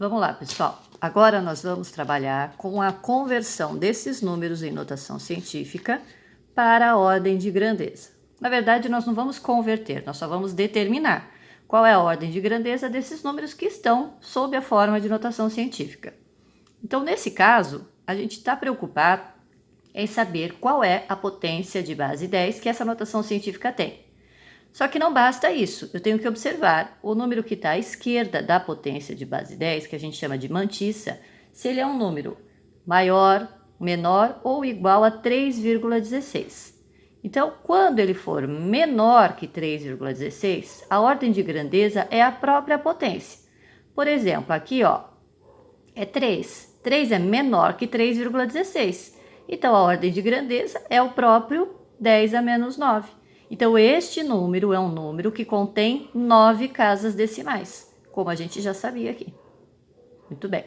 Vamos lá, pessoal. Agora nós vamos trabalhar com a conversão desses números em notação científica para a ordem de grandeza. Na verdade, nós não vamos converter, nós só vamos determinar qual é a ordem de grandeza desses números que estão sob a forma de notação científica. Então, nesse caso, a gente está preocupado em saber qual é a potência de base 10 que essa notação científica tem. Só que não basta isso, eu tenho que observar o número que está à esquerda da potência de base 10, que a gente chama de mantissa, se ele é um número maior, menor ou igual a 3,16. Então, quando ele for menor que 3,16, a ordem de grandeza é a própria potência. Por exemplo, aqui ó, é 3. 3 é menor que 3,16. Então, a ordem de grandeza é o próprio 10 a menos 9. Então, este número é um número que contém 9 casas decimais, como a gente já sabia aqui. Muito bem.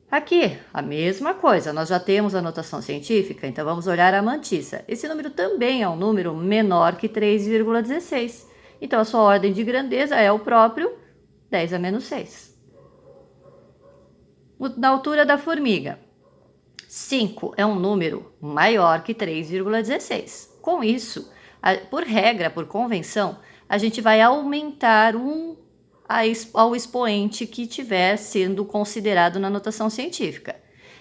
Aqui, a mesma coisa, nós já temos a notação científica, então vamos olhar a mantissa. Esse número também é um número menor que 3,16. Então, a sua ordem de grandeza é o próprio 10 a menos 6. Na altura da formiga, 5 é um número maior que 3,16. Com isso, por regra, por convenção, a gente vai aumentar ao expoente que estiver sendo considerado na notação científica.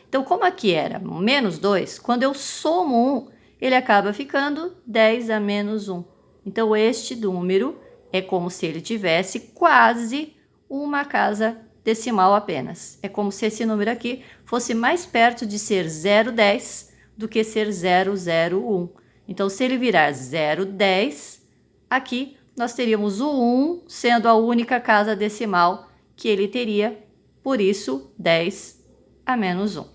Então, como aqui era menos 2, quando eu somo 1, ele acaba ficando 10 a menos 1. Então, este número é como se ele tivesse quase uma casa decimal apenas. É como se esse número aqui fosse mais perto de ser 0,10 do que ser 0,01. Então, se ele virar 0,10, aqui nós teríamos o 1 sendo a única casa decimal que ele teria, por isso 10 a menos 1.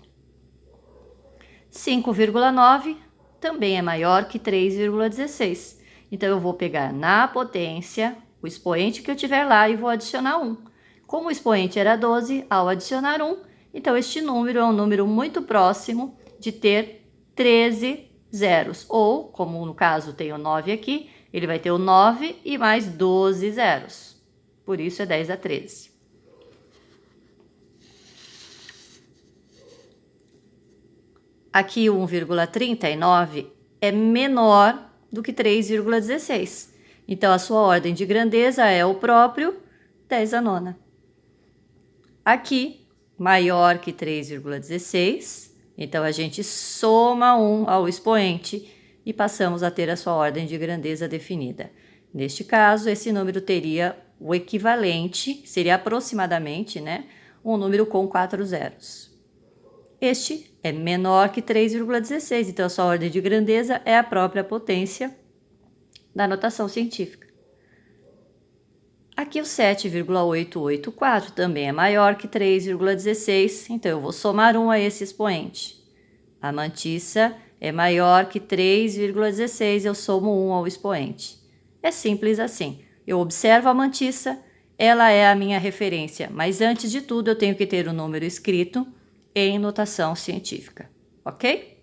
5,9 também é maior que 3,16. Então, eu vou pegar na potência o expoente que eu tiver lá e vou adicionar 1. Como o expoente era 12, ao adicionar 1, então este número é um número muito próximo de ter 13 zeros. Ou, como no caso tem o 9 aqui, ele vai ter o 9 e mais 12 zeros. Por isso é 10 a 13. Aqui o 1,39 é menor do que 3,16. Então, a sua ordem de grandeza é o próprio 10 a nona. Aqui, maior que 3,16, então a gente soma 1 ao expoente e passamos a ter a sua ordem de grandeza definida. Neste caso, esse número teria o equivalente, seria aproximadamente, um número com 4 zeros. Este é menor que 3,16, então a sua ordem de grandeza é a própria potência da notação científica. Aqui o 7,884 também é maior que 3,16, então eu vou somar 1 a esse expoente. A mantissa é maior que 3,16, eu somo 1 ao expoente. É simples assim. Eu observo a mantissa, ela é a minha referência, mas antes de tudo eu tenho que ter o número escrito em notação científica, ok?